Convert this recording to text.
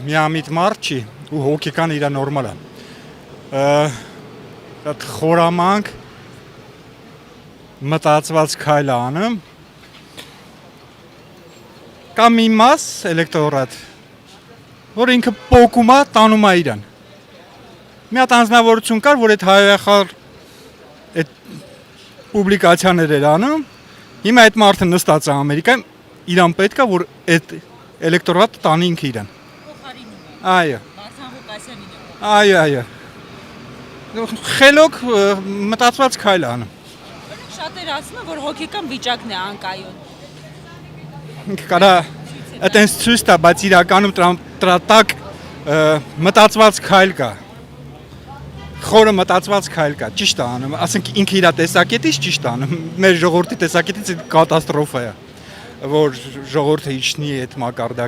Միամիտ մարդ չի ու հոգեկան իրա նորմալ է այդ խորամանկ մտածված քայլ անում կամ մի մաս էլեկտորատ որ ինքը պոկում է տանում է իրան մի հատ անձնավորություն կար որ այդ հայախար այդ պուբլիկացիաներ էր անում հիմա այդ մարդը նստած է Ամերիկայում իրան պետք է որ այդ էլեկտորատը տանի ինքը իրան այո այո խելոք մտածված քայլ է անում Շատեր ասում են, որ հոգեկան վիճակն է անկայուն։ Կարա այտենց ցույց տա, բայց իրականում տրատակ մտածված քայլ կա։ Խորը մտածված քայլ կա, ճիշտ է անում, ասենք ինքը իր տեսակետից ճիշտ է անում, մեր ժողովրդի տեսակետից կատաստրոֆա է, որ ժողովուրդը իջնի այդ մակարդակի